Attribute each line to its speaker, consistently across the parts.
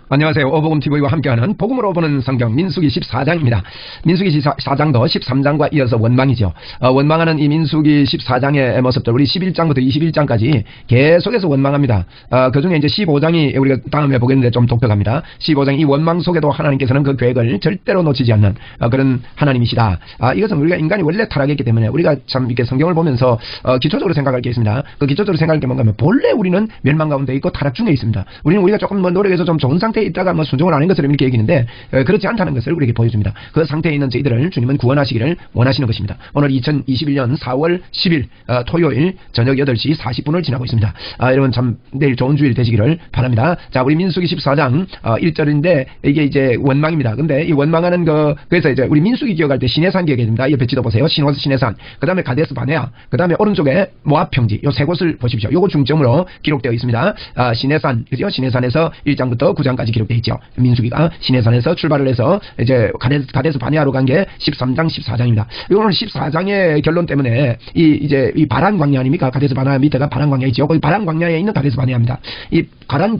Speaker 1: 안녕하세요. 어복음TV와 함께하는 복음으로 보는 성경 민수기 14장입니다. 민수기 14장도 13장과 이어서 원망이죠. 원망하는 이 민수기 14장의 모습들 우리 11장부터 21장까지 계속해서 원망합니다. 그 중에 이제 15장이 우리가 다음에 보겠는데 좀 독특합니다. 15장 이 원망 속에도 하나님께서는 그 계획을 절대로 놓치지 않는 그런 하나님이시다. 이것은 우리가 인간이 원래 타락했기 때문에 우리가 참 이렇게 성경을 보면서 기초적으로 생각할 게 있습니다. 그 기초적으로 생각할 게 뭔가 하면 본래 우리는 멸망 가운데 있고 타락 중에 있습니다. 우리가 조금 노력해서 좀 좋은 상태에 있다가 순종을 안 한 것처럼 이렇게 얘기하는데 그렇지 않다는 것을 우리에게 보여줍니다. 그 상태에 있는 저희들을 주님은 구원하시기를 원하시는 것입니다. 오늘 2021년 4월 10일 토요일 저녁 8시 40분을 지나고 있습니다. 여러분 참 내일 좋은 주일 되시기를 바랍니다. 자, 우리 민수기 14장 1절인데 이게 이제 원망입니다. 근데 이 원망하는 그래서 이제 우리 민수기 기억할 때 시내산 기억해야 됩니다. 옆에 지도 보세요. 시내산, 그 다음에 가데스 바네아, 그 다음에 오른쪽에 모압 평지, 요 세 곳을 보십시오. 요거 중점으로 기록되어 있습니다. 시내산, 그죠? 시내산에서 1장부터 9장까지 기록되어 있죠. 민수기가 시내산에서 출발을 해서 이제 가데스 바네아로 간 게 13장, 14장입니다. 오늘 14장의 결론 때문에 이제 이 바란 광야 아닙니까? 가데스 바네아 밑에가 바란 광야 있죠. 거기 바란 광야에 있는 가데스 바네아입니다. 이 바란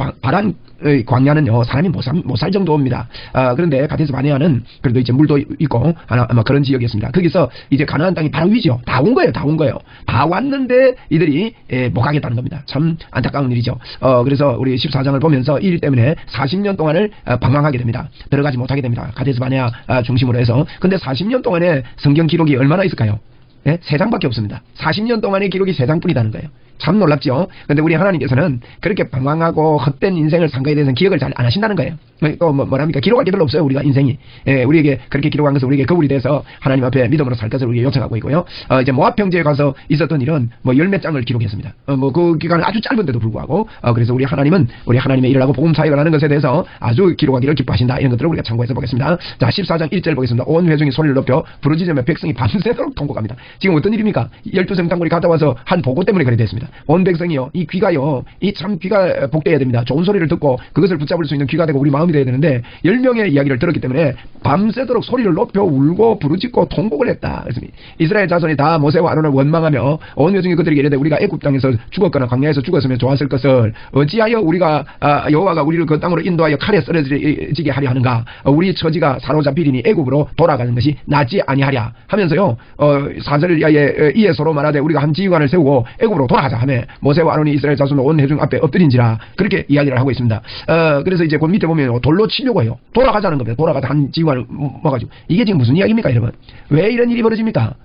Speaker 1: 광야는요, 사람이 못 살 정도입니다. 그런데 가데스 바네아는 그래도 이제 물도 있고, 아마 그런 지역이었습니다. 거기서 이제 가나안 땅이 바로 위죠. 다 온 거예요. 다 왔는데 이들이 못 가겠다는 겁니다. 참 안타까운 일이죠. 그래서 우리 14장을 보면서 이 일 때문에 40년 동안을 방황하게 됩니다. 들어가지 못하게 됩니다. 가데스 바네아 중심으로 해서. 근데 40년 동안의 성경 기록이 얼마나 있을까요? 네? 3장밖에 없습니다. 40년 동안의 기록이 3장뿐이라는 거예요. 참 놀랍죠. 근데 우리 하나님께서는 그렇게 방황하고 헛된 인생을 산 거에 대해서는 기억을 잘 안 하신다는 거예요. 또 뭐랍니까? 기록할 게 별로 없어요. 우리가 인생이. 우리에게 그렇게 기록한 것을 우리에게 거울이 돼서 하나님 앞에 믿음으로 살 것을 우리에게 요청하고 있고요. 이제 모압 평지에 가서 있었던 일은 열몇 장을 기록했습니다. 그 기간은 아주 짧은데도 불구하고 그래서 우리 하나님은 우리 하나님의 일을 하고 복음 사역을 하는 것에 대해서 아주 기록하기를 기뻐하신다. 이런 것들을 우리가 참고해서 보겠습니다. 자, 14장 1절 보겠습니다. 온 회중이 소리를 높여 부르짖으며 백성이 밤새도록 통곡합니다. 지금 어떤 일입니까? 12성 땅굴이 갔다 와서 한 보고 때문에 그래 됐습니다. 온 백성이요, 이 귀가요, 이 참 귀가 복되어야 됩니다. 좋은 소리를 듣고 그것을 붙잡을 수 있는 귀가 되고 우리 마음이 되어야 되는데 10명의 이야기를 들었기 때문에 밤새도록 소리를 높여 울고 부르짖고 통곡을 했다. 그래서 이스라엘 자손이 다 모세와 아론을 원망하며 온 회중이 그들에게 이르되 우리가 애굽 땅에서 죽었거나 광야에서 죽었으면 좋았을 것을 어찌하여 우리가 여호와가 우리를 그 땅으로 인도하여 칼에 썰어지게 하려 하는가? 우리 처지가 사로잡히리니 애굽으로 돌아가는 것이 낫지 아니하랴 하면서요, 4절 이에 서로 말하되 우리가 한 지휘관을 세우고 애굽으로 돌아가자 하며 모세와 아론이 이스라엘 자손 온 회중 앞에 엎드린지라 그렇게 이야기를 하고 있습니다. 그래서 이제 그 밑에 보면 돌로 치려고 해요. 돌아가자는 겁니다. 돌아가서 한 지휘관을 모아가지고. 이게 지금 무슨 이야기입니까, 여러분? 왜 이런 일이 벌어집니까?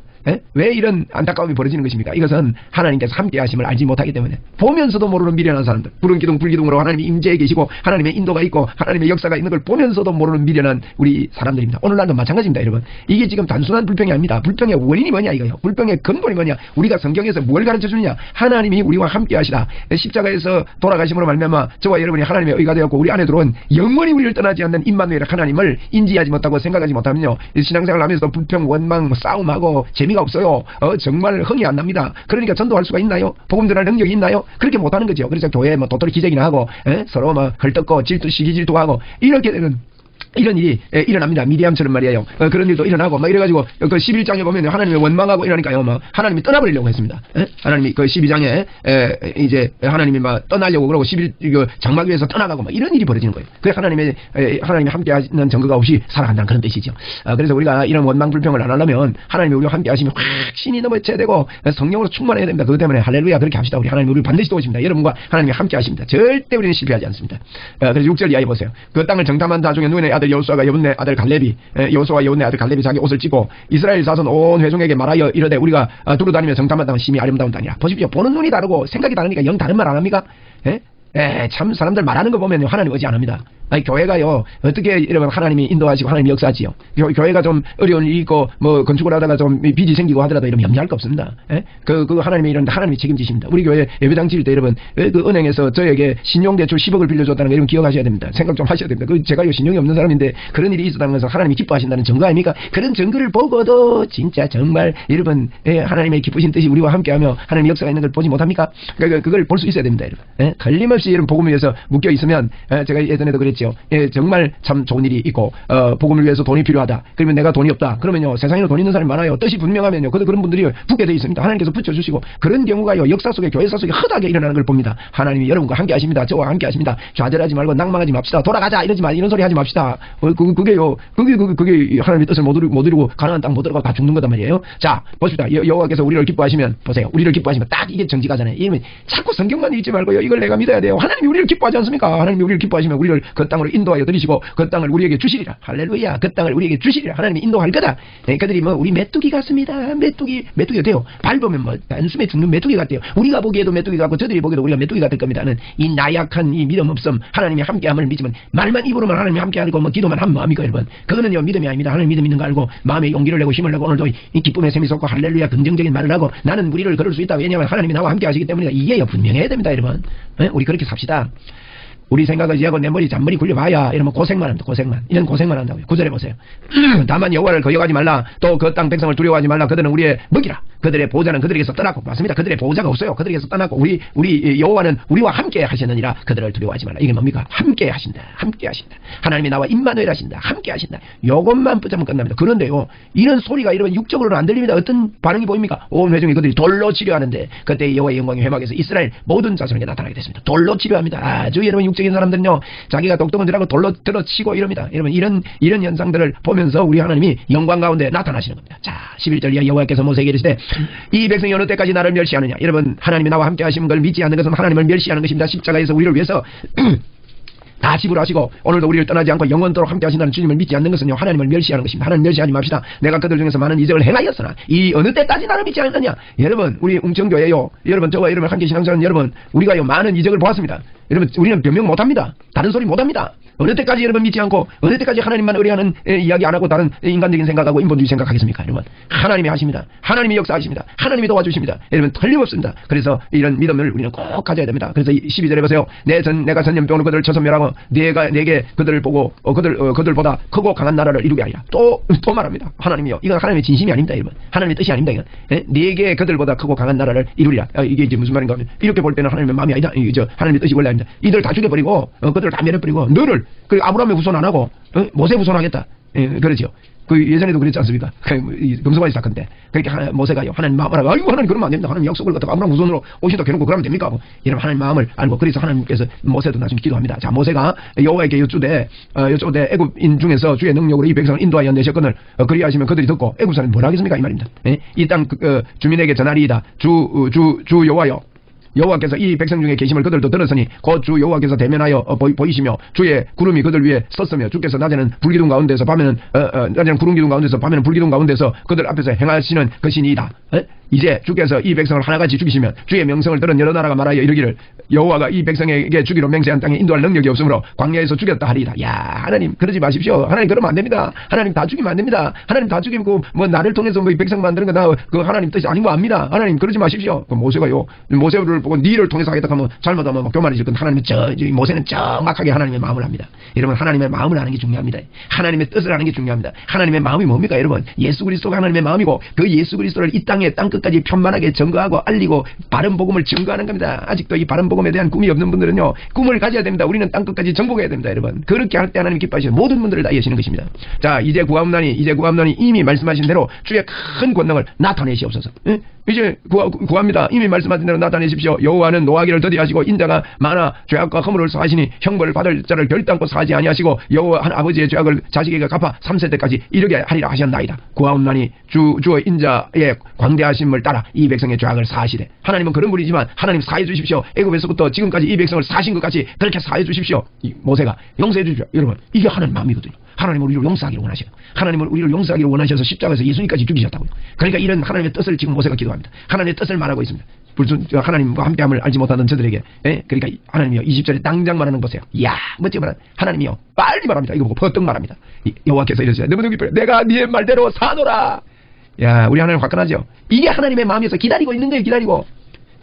Speaker 1: 왜 이런 안타까움이 벌어지는 것입니까? 이것은 하나님께서 함께 하심을 알지 못하기 때문에 보면서도 모르는 미련한 사람들, 불은기둥 불기둥으로 하나님이 임재해 계시고 하나님의 인도가 있고 하나님의 역사가 있는 걸 보면서도 모르는 미련한 우리 사람들입니다. 오늘날도 마찬가지입니다, 여러분. 이게 지금 단순한 불평이 아닙니다. 불평의 원인이 뭐냐 이거예요. 불평의 근본이 뭐냐? 우리가 성경에서 뭘 가르쳐 주느냐? 하나님이 우리와 함께 하시라. 십자가에서 돌아가심으로 말미암아 저와 여러분이 하나님의 의가 되었고 우리 안에 들어온 영원히 우리를 떠나지 않는 임마누엘 하나님을 인지하지 못하고 생각하지 못하면요, 신앙생활을 하면서 불평, 원망, 싸움하고 재미가 없어요. 정말 흥이 안 납니다. 그러니까 전도할 수가 있나요? 복음 전할 능력이 있나요? 그렇게 못하는 거죠. 그래서 교회에 도토리 기적이나 하고 서로 헐뜯고 시기 질투하고 이렇게 되는 이런 일이 일어납니다. 미디암처럼 말이에요. 그런 일도 일어나고 막 이래가지고 그 11장에 보면 하나님이 원망하고 이러니까요, 하나님이 떠나버리려고 했습니다. 하나님이 그 12장에 이제 하나님이 막 떠나려고 그러고 장막 위에서 떠나가고 막 이런 일이 벌어지는 거예요. 그래서 하나님이 함께 하시는 증거가 없이 살아간다는 그런 뜻이죠. 그래서 우리가 이런 원망 불평을 안 하려면 하나님이 우리와 함께 하시면 확신이 넘쳐야 되고 성령으로 충만해야 됩니다. 그것 때문에 할렐루야 그렇게 합시다. 우리 하나님 우리를 반드시 도우십니다. 여러분과 하나님이 함께 하십니다. 절대 우리는 실패하지 않습니다. 그래서 6절 이하에 보세요. 그 땅을 정탐한 자 중에 누구의 아들 여호수아가 여분네 아들 갈렙이 여호수아와 여분네 아들 갈렙이 자기 옷을 찢고 이스라엘 자손 온 회중에게 말하여 이르되 우리가 두루다니며 정탐한 땅은 심히 아름다운 땅이라. 보십시오. 보는 눈이 다르고 생각이 다르니까 영 다른 말 안 합니까? 참 사람들 말하는 거 보면 하나님 의지 안 합니다. 교회가요, 어떻게 여러분 하나님이 인도하시고 하나님이 역사하지요. 교회가 좀 어려운 일이 있고 건축을 하다가 좀 빚이 생기고 하더라도 이러면 염려할 거 없습니다. 그 하나님이 이런데 하나님이 책임지십니다. 우리 교회 예배당 지을 때 여러분 그 은행에서 저에게 신용대출 10억을 빌려줬다는 거 여러분 기억하셔야 됩니다. 생각 좀 하셔야 됩니다. 제가 신용이 없는 사람인데 그런 일이 있었다는 것은 하나님이 기뻐하신다는 증거 아닙니까? 그런 증거를 보고도 진짜 정말 여러분 하나님의 기쁘신 뜻이 우리와 함께하며 하나님의 역사가 있는 걸 보지 못합니까? 그걸 볼 수 있어야 됩니다, 여러분. 걸림없이 여러분 복음 위에서 묶여 있으면 제가 예전에도 그랬지. 보십시오. 예, 정말 참 좋은 일이 있고 복음을 위해서 돈이 필요하다. 그러면 내가 돈이 없다. 그러면요 세상에는 돈 있는 사람이 많아요. 뜻이 분명하면요 그런 분들이 붙게 돼 있습니다. 하나님께서 붙여주시고 그런 경우가요 역사 속에 교회사 속에 흔하게 일어나는 걸 봅니다. 하나님이 여러분과 함께 하십니다. 저와 함께 하십니다. 좌절하지 말고 낭망하지 맙시다. 돌아가자 이러지 마. 이런 소리 하지 맙시다. 그게 하나님의 뜻을 못 이루고 가나안 땅 못 들어가고 다 죽는 거단 말이에요. 자 보십시다. 여호와께서 우리를 기뻐하시면 보세요. 우리를 기뻐하시면 딱 이게 정직하잖아요. 이러면 자꾸 성경만 읽지 말고요. 이걸 내가 믿어야 돼요. 하나님이 우리를 기뻐하지 않습니까? 하나님이 우리를 기뻐하시면 우리를 그 땅으로 인도하여 들이시고 그 땅을 우리에게 주시리라. 할렐루야. 그 땅을 우리에게 주시리라. 하나님이 인도할 거다. 네, 그들이 뭐 우리 메뚜기 같습니다. 메뚜기 어때요? 밟으면 뭐 단숨에 죽는 메뚜기 같대요. 우리가 보기에도 메뚜기 같고 저들이 보기에도 우리가 메뚜기 같을 겁니다는 이 나약한 이 믿음 없음 하나님이 함께함을 믿으면 말만 입으로만 하나님이 함께하고 뭐 기도만 한 마음이고 여러분 그거는요 믿음이 아닙니다. 하나님 믿음 있는 거 알고 마음에 용기를 내고 힘을 내고 오늘도 이 기쁨의 샘이 솟고 할렐루야 긍정적인 말을 하고 나는 우리를 걸을 수 있다. 왜냐하면 하나님이 나와 함께 하시기 때문이다. 이게요 분명해야 됩니다 여러분. 네? 우리 그렇게 삽시다. 우리 생각을 이해하고 내 머리 잔머리 굴려봐야 이러면 고생만 합니다. 이런 고생만 한다고요. 구절해 보세요. 다만 여호와를 거역하지 말라. 또 그 땅 백성을 두려워하지 말라. 그들은 우리의 먹이라. 그들의 보호자는 그들에게서 떠나고 맞습니다. 그들의 보호자가 없어요. 그들에게서 떠나고 우리 여호와는 우리와 함께 하시느니라. 그들을 두려워하지 말라. 이게 뭡니까? 함께 하신다. 하나님이 나와 임마누엘 하신다. 함께 하신다. 요것만 붙잡으면 끝납니다. 그런데요 이런 소리가 이러면 육적으로는 안 들립니다. 어떤 반응이 보입니까? 온 회중이 그들이 돌로 치료하는데 그때 여호와의 영광이 회막에서 이스라엘 모든 자손에게 나타나게 됐습니다. 돌로 치료합니다. 아주 여러분 육적인 사람들은요 자기가 똑똑한 줄 알고 돌로 들어치고 이럽니다. 여러분 이런 현상들을 보면서 우리 하나님이 영광 가운데 나타나시는 겁니다. 자 11절 이하 여호와께서 모세에게 이르시되 이 백성이 어느 때까지 나를 멸시하느냐. 여러분 하나님이 나와 함께 하시는 걸 믿지 않는 것은 하나님을 멸시하는 것입니다. 십자가에서 우리를 위해서 다 지불하시고 오늘도 우리를 떠나지 않고 영원토록 함께 하신다는 주님을 믿지 않는 것은요 하나님을 멸시하는 것입니다. 하나님 멸시하지 맙시다. 내가 그들 중에서 많은 이적을 행하였으나 이 어느 때까지 나를 믿지 않느냐. 여러분 우리 웅천교회요 여러분 저와 여러분 함께 신앙자는 여러분 우리가요 많은 이적을 보았습니다. 여러분 우리는 변명 못합니다. 다른 소리 못합니다. 어느 때까지 여러분 믿지 않고 어느 때까지 하나님만 의뢰하는 이야기 안 하고 다른 인간적인 생각하고 인본주의 생각하겠습니까? 여러분 하나님이 하십니다. 하나님이 역사하십니다. 하나님이 도와주십니다. 여러분 틀림없습니다. 그래서 이런 믿음을 우리는 꼭 가져야 됩니다. 그래서 12절에 보세요. 내가 전염병으로 그들을 쳐서 멸하고 내게 그들을 보고 그들보다 크고 강한 나라를 이루게 하리라. 또 말합니다. 하나님이요. 이건 하나님의 진심이 아닙니다. 여러분 하나님의 뜻이 아닙니다. 이건 내게 그들보다 크고 강한 나라를 이루리라. 이게 이제 무슨 말인가 하면 이렇게 볼 때는 하나님의 마음이 아니다. 하나님의 뜻이 원래 아닙니다. 이들 다 죽여버리고 그들을 다 멸해버리고 너를 그 아브라함의 후손 안 하고 모세 후손하겠다. 그렇죠. 그 예전에도 그랬지 않습니까? 금송아지 사건때 그렇게 모세가요 하나님 마음을 알고 아이고 하나님 그러면 안 됩니다. 하나님 약속을 갖다가 아브라함 후손으로 오신다 해놓고 그러면 됩니까? 하고 이러면 하나님 마음을 알고 그래서 하나님께서 모세도 나중에 기도합니다. 자 모세가 여호와에게 여쭈되 애굽인 중에서 주의 능력으로 이 백성을 인도하여 내셨거늘 그리하시면 그들이 듣고 애굽 사람이 뭐라 하겠습니까? 이 말입니다. 이 땅 주민에게 전하리이다. 주 여호와여 여호와께서 이 백성 중에 계심을 그들도 들었으니 곧 주 여호와께서 대면하여 보이시며 주의 구름이 그들 위에 섰으며 주께서 낮에는 불기둥 가운데서 밤에는 낮에는 구름 기둥 가운데서 밤에는 불기둥 가운데서 그들 앞에서 행하시는 것이니이다. 이제 주께서 이 백성을 하나같이 죽이시면 주의 명성을 들은 여러 나라가 말하여 이르기를 여호와가 이 백성에게 주기로 맹세한 땅에 인도할 능력이 없으므로 광야에서 죽였다 하리이다. 야 하나님 그러지 마십시오. 하나님 그러면 안 됩니다. 하나님 다 죽이면 안 됩니다. 하나님 다 죽이고 뭐 나를 통해서 뭐 이 백성 만드는 거 다 그 하나님 뜻이 아닌 거 압니다. 하나님 그러지 마십시오. 그 모세를 보고 니를 통해서 하겠다 하면 잘못하면 교만해질 건 하나님은 모세는 정확하게 하나님의 마음을 합니다. 여러분 하나님의 마음을 아는 게 중요합니다. 하나님의 뜻을 아는 게 중요합니다. 하나님의 마음이 뭡니까 여러분? 예수 그리스도가 하나님의 마음이고 그 예수 그리스도를 이 땅에 땅 끝까지 편만하게 증거하고 알리고 바른 복음을 증거하는 겁니다. 아직도 이 바른 복음에 대한 꿈이 없는 분들은요 꿈을 가져야 됩니다. 우리는 땅 끝까지 정복해야 됩니다. 여러분 그렇게 할 때 하나님 기뻐하시는 모든 분들을 다 여시는 것입니다. 자 이제 구하옵나니 이미 말씀하신 대로 주의 큰 권능을 나타내시옵소서. 이제 구합니다. 이미 말씀하신 대로 나타내십시오. 여호와는 노하기를 더디하시고 인자가 많아 죄악과 허물을 사하시니 형벌을 받을 자를 결단코 사하지 아니하시고 여호와 한 아버지의 죄악을 자식에게 갚아 3세대까지 이르게 하리라 하셨나이다. 구하옵나니 주의 인자의 광대하심을 따라 이 백성의 죄악을 사하시되 하나님은 그런 분이지만 하나님 사해 주십시오. 애굽에서부터 지금까지 이 백성을 사신 것 같이 그렇게 사해 주십시오. 모세가 용서해 주십시오. 여러분 이게 하나님 마음이거든요. 하나님은 우리를 용서하기를 원하셔요. 하나님은 우리를 용서하기를 원하셔서 십자가에서 예수님까지 죽이셨다고요. 그러니까 이런 하나님의 뜻을 지금 모세가 기도합니다. 하나님의 뜻을 말하고 있습니다. 하나님과 함께함을 알지 못하던 저들에게 그러니까 하나님이요 20절에 당장 말하는 거 보세요. 이야 멋지게 말하는 하나님이요 빨리 말합니다. 이거 보고 퍼뜩 말합니다. 여호와께서 이러시죠. 너무 기뻐요. 내가 네 말대로 사노라. 야 우리 하나님 화끈하죠. 이게 하나님의 마음에서 기다리고 있는 거예요. 기다리고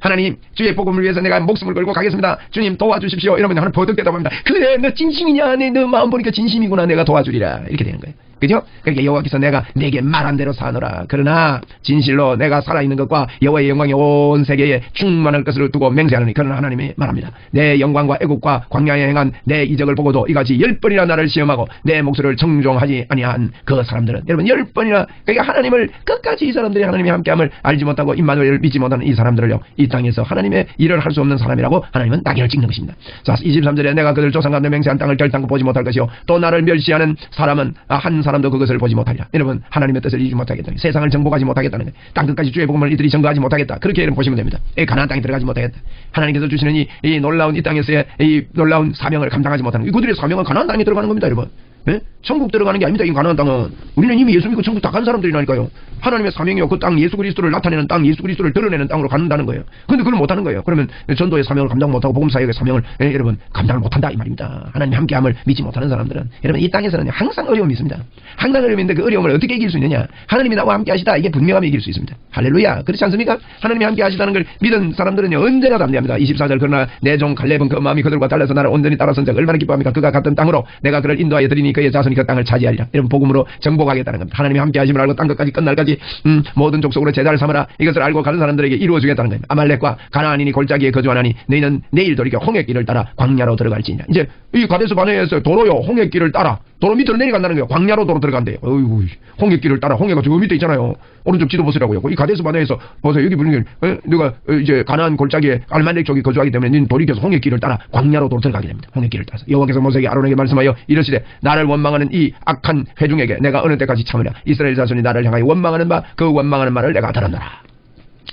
Speaker 1: 하나님 주의 복음을 위해서 내가 목숨을 걸고 가겠습니다. 주님 도와주십시오. 이러면 하나님 버뜩 대답합니다. 그래 너 진심이냐? 너 마음 보니까 진심이구나. 내가 도와주리라. 이렇게 되는 거예요. 그죠? 그러니까 여호와께서 내가 내게 말한 대로 사노라. 그러나 진실로 내가 살아있는 것과 여호와의 영광이 온 세계에 충만할 것을 두고 맹세하노니 그러나 하나님이 말합니다. 내 영광과 애국과 광야에 행한 내 이적을 보고도 이같이 10번이나 나를 시험하고 내 목소리를 청종하지 아니한 그 사람들은 여러분 10번이나 그러니까 하나님을 끝까지 이 사람들이 하나님이 함께함을 알지 못하고 임마누엘을 믿지 못하는 이 사람들을요 이 땅에서 하나님의 일을 할 수 없는 사람이라고 하나님은 낙인을 찍는 것입니다. 자 23절에 내가 그들 조상 가운데 맹세한 땅을 결단코 보지 못할 것이요 또 나를 멸시하는 사람은 한 사람도 그것을 보지 못하리라. 여러분 하나님의 뜻을 이루지 못하겠다. 세상을 정복하지 못하겠다는 거예요. 땅 끝까지 주의 복음을 이들이 전거하지 못하겠다. 그렇게 여러분 보시면 됩니다. 가나안 땅에 들어가지 못하겠다. 하나님께서 주시는 이 놀라운 이 땅에서의 이 놀라운 사명을 감당하지 못하는 거예요. 그들의 사명은 가나안 땅에 들어가는 겁니다. 여러분. 예? 천국 들어가는 게 아닙니다. 이 가나안 땅은 우리는 이미 예수 믿고 천국 다 간 사람들이라니까요. 하나님의 사명이요 그 땅 예수 그리스도를 나타내는 땅 예수 그리스도를 드러내는 땅으로 간다는 거예요. 그런데 그걸 못하는 거예요. 그러면 전도의 사명을 감당 못하고 복음사역의 사명을 여러분 감당을 못한다 이 말입니다. 하나님 함께함을 믿지 못하는 사람들은 여러분 이 땅에서는 항상 어려움이 있습니다. 항상 어려움이 있는데 그 어려움을 어떻게 이길 수 있느냐. 하나님이 나와 함께 하시다 이게 분명하게 이길 수 있습니다. 할렐루야. 그렇지 않습니까? 하나님이 함께 하시다는 걸 믿은 사람들은요 언제나 담대합니다. 24절 그러나 내 종 갈렙은 그 마음이 그들과 달라서 나를 온전히 따라선 자 얼마나 기뻐합니까? 그가 갔던 땅으로 내가 그를 인도하여 드리니 그의 자손이 그 땅을 차지하리라. 이런 복음으로 정복하겠다는 겁니다. 하나님이 함께 하심을 알고 땅 끝까지 끝날까지 모든 족속으로 제자를 삼아라. 이것을 알고 가는 사람들에게 이루어주겠다는 겁니다. 아말렉과 가나안인이 골짜기에 거주하나니 너희는 내일 돌이켜 홍해길을 따라 광야로 들어갈지니라. 이제 이 가데스 바네에서 도로요 홍해길을 따라 도로 밑으로 내려간다는 거예요. 광야로 도로 들어간대요. 어이구 홍해길을 따라 홍해가 저 밑에 있잖아요. 오른쪽 지도 보시라고요. 이 가데스 바네에서 보세요. 여기 보는 게 누가 이제 가나안 골짜기에 아말렉 쪽이 거주하기 때문에 너희는 돌이켜서 홍해길을 따라 광야로 도로 들어가게 됩니다. 홍해길을 따라서 여호와께서 모세에게 아론에게 말씀하여 이르시되 나를 원망하는 이 악한 회중에게 내가 어느 때까지 참으랴. 이스라엘 자손이 나를 향하여 원망하는 바 그 원망하는 말을 내가 들었노라.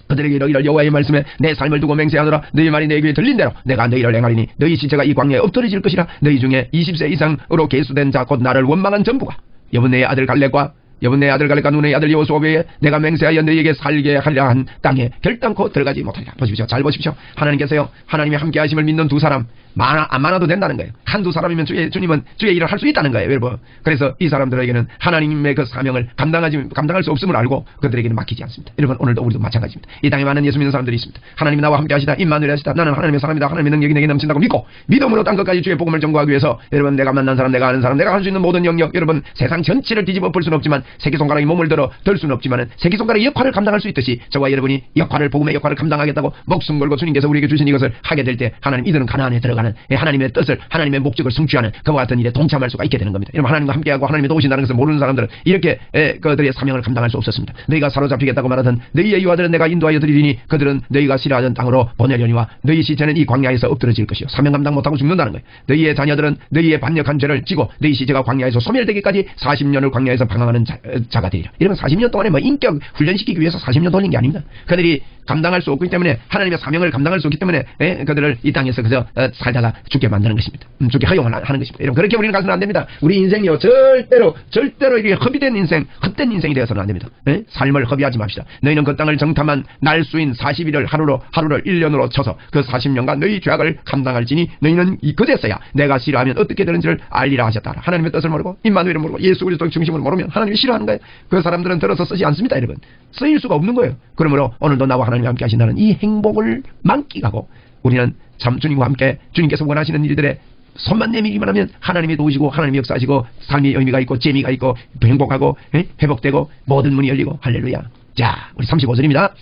Speaker 1: 그들에게 이르기를 여호와의 말씀에 내 삶을 두고 맹세하노라. 너희 말이 내 귀에 들린 대로 내가 너희를 행하리니 너희 시체가 이 광야에 엎드러질 것이라. 너희 중에 20세 이상으로 계수된 자 곧 나를 원망한 전부가 여분네의 아들 갈렙과 눈의 아들 여호수아 외에 내가 맹세하여 너희에게 살게 하리라 한 땅에 결단코 들어가지 못하리라. 보십시오. 잘 보십시오. 하나님께서요 하나님이 함께 하심을 믿는 두 사람 안 많아도 된다는 거예요. 한두 사람이면 주님은 주의 일을 할 수 있다는 거예요. 여러분. 그래서 이 사람들에게는 하나님의 그 사명을 감당할 수 없음을 알고 그들에게는 맡기지 않습니다. 여러분 오늘도 우리도 마찬가지입니다. 이 땅에 많은 예수 믿는 사람들이 있습니다. 하나님이 나와 함께 하시다 임마누엘 하시다 나는 하나님의 사람이다. 하나님의 능력이 내게 넘친다고 믿고 믿음으로 땅 끝까지 주의 복음을 전거하기 위해서 여러분 내가 만난 사람 내가 아는 사람 내가 할 수 있는 모든 영역 여러분 세상 전체를 뒤집어 볼 수는 없지만 새끼손가락이 몸을 들 수는 없지만 새끼손가락의 역할을 감당할 수 있듯이 저와 여러분이 복음의 역할을 감당하겠다고 목숨 걸고 주님께서 우리에게 주신 이것을 하게 될 때 하나님 이들은 가나안에 들어가는 하나님의 뜻을 하나님의 목적을 성취하는 그와 같은 일에 동참할 수가 있게 되는 겁니다. 여러분 하나님과 함께하고 하나님이 도우신다는 것을 모르는 사람들은 이렇게 그들의 사명을 감당할 수 없었습니다. 너희가 사로잡히겠다고 말하던 너희의 유아들은 내가 인도하여 드리리니 그들은 너희가 싫어하던 땅으로 보내려니와 너희 시체는 이 광야에서 엎드러질 것이요 사명 감당 못하고 죽는다는 거예요. 너희의 자녀들은 너희의 반역한 죄를 지고 너희 시체가 광야에서 소멸되기까지 40년을 광야에서 방황하는 자가 되리라. 이러면 40년 동안에 인격 훈련시키기 위해서 40년 돌린 게 아닙니다. 그들이 감당할 수 없기 때문에 하나님의 사명을 감당할 수 없기 때문에 그들을 이 땅에서 그저 살다가 죽게 만드는 것입니다. 죽게 허용을 하는 것입니다. 여러분 그렇게 우리는 가서는 안 됩니다. 우리 인생이요 절대로 이게 헛된 인생이 되어서는 안 됩니다. 삶을 허비하지 맙시다. 너희는 그 땅을 정탐한 날수인 40일을 하루를 1년으로 쳐서 그 40년간 너희 죄악을 감당할지니 너희는 그제서야 내가 싫어하면 어떻게 되는지를 알리라 하셨다. 하나님의 뜻을 모르고 임마누엘을 모르고 예수 그리스도의 중심을 모르면 하나님이 싫어하는 거예요. 그 사람들은 들어서 쓰지 않습니다. 여러분 쓰일 수가 없는 거예요. 그러므로 오늘도 나와 하나님과 함께 하신다는 이 행복을 만끽하고 우리는 참 주님과 함께 주님께서 원하시는 일들에 손만 내밀기만 하면 하나님이 도우시고 하나님이 역사하시고 삶의 의미가 있고 재미가 있고 행복하고 회복되고 모든 문이 열리고 할렐루야. 자 우리 35절입니다.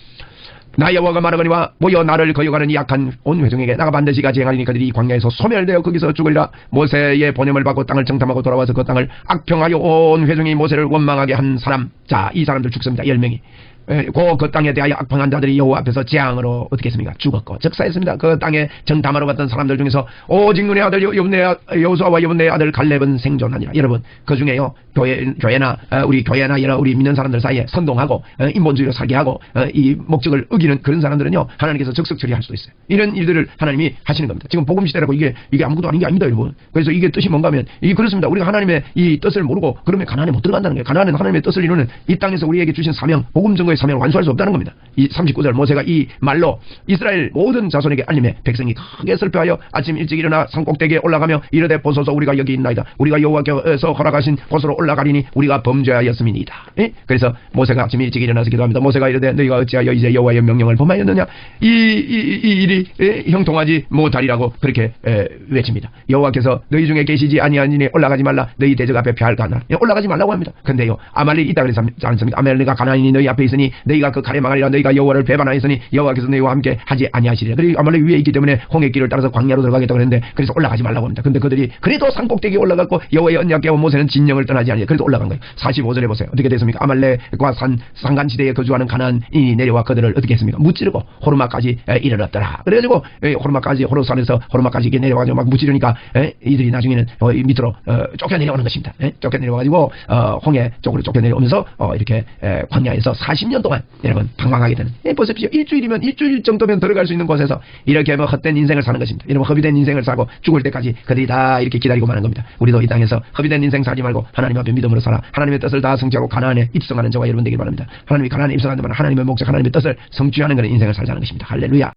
Speaker 1: 나 여호와가 말하거니와 모여 나를 거역하는 이 악한 온 회중에게 나가 반드시 가지 행하리니 그들이 이 광야에서 소멸되어 거기서 죽으리라. 모세의 보냄을 받고 땅을 정탐하고 돌아와서 그 땅을 악평하여 온 회중이 모세를 원망하게 한 사람. 자 이 사람들 죽습니다. 10명이. 그 땅에 대하여 악평한 자들이 여호와 앞에서 재앙으로 어떻게 했습니까? 죽었고 적사했습니다. 그 땅에 정탐하러 갔던 사람들 중에서 오직 눈의 아들 여호수아와 여분네의 아들 갈렙은 생존하니라. 여러분 그 중에요 교회나 우리 믿는 사람들 사이에 선동하고 인본주의로 살게 하고 이 목적을 어기는 그런 사람들은요 하나님께서 적석 처리할 수도 있어요. 이런 일들을 하나님이 하시는 겁니다. 지금 복음 시대라고 이게 아무것도 아닌 게 아닙니다, 여러분. 그래서 이게 뜻이 뭔가 하면 그렇습니다. 우리가 하나님의 이 뜻을 모르고 그러면 가나안에 못 들어간다는 거예요. 가나안은 하나님의 뜻을 이루는 이 땅에서 우리에게 주신 사명 복음 증거의 여호와의 사명을 완수할 수 없다는 겁니다. 이 39절 모세가 이 말로 이스라엘 모든 자손에게 알림해 백성이 크게 슬퍼하여 아침 일찍 일어나 산꼭대기에 올라가며 이르되 보소서 우리가 여기 있나이다. 우리가 여호와께서 허락하신 곳으로 올라가리니 우리가 범죄하였음이니이다. 예? 그래서 모세가 아침 일찍 일어나서 기도합니다. 모세가 이르되 너희가 어찌하여 이제 여호와의 명령을 범하였느냐. 이 일이 형통하지 못하리라고 그렇게 외칩니다. 여호와께서 너희 중에 계시지 아니하니니 올라가지 말라. 너희 대적 앞에 패할 가나. 올라가지 말라고 합니다. 근데요 아말렉이 있다 그래서 않습니다. 아말렉가 가나안이 너희 앞에 있으니 너희가 그 칼에 망하리라. 너희가 여호와를 배반하였으니 여호와께서 너희와 함께 하지 아니하시리라. 그리고 아말렉 위에 있기 때문에 홍해 길을 따라서 광야로 들어가겠다고 했는데 그래서 올라가지 말라고 합니다. 근데 그들이 그래도 산꼭대기에 올라갔고 여호와의 언약궤와 모세는 진영을 떠나지 아니하여 그래도 올라간 거예요. 45절에 보세요. 어떻게 됐습니까? 아말렉과 산간지대에 거주하는 가나안인이 내려와 그들을 어떻게 했습니까? 무찌르고 호르마까지 이르렀더라. 그래가지고 호르마까지 호르산에서 호르마까지 이렇게 내려가지고 막 무찌르니까 이들이 나중에는 밑으로 쫓겨내려오는 것입니다. 쫓겨내려가지고 홍해 쪽으로 쫓겨내려오면서 이렇게 광야에서 40년 동안 여러분 방황하게 되는. 보십시오. 일주일 정도면 들어갈 수 있는 곳에서 이렇게 뭐 헛된 인생을 사는 것입니다. 이런 허비된 인생을 사고 죽을 때까지 그들이 다 이렇게 기다리고 마는 겁니다. 우리도 이 땅에서 허비된 인생 살지 말고 하나님 앞에 믿음으로 살아 하나님의 뜻을 다 성취하고 가나안에 입성하는 저와 여러분 되길 바랍니다. 하나님이 가나안에 입성하는 동안 하나님의 목적 하나님의 뜻을 성취하는 그런 인생을 살자는 것입니다. 할렐루야.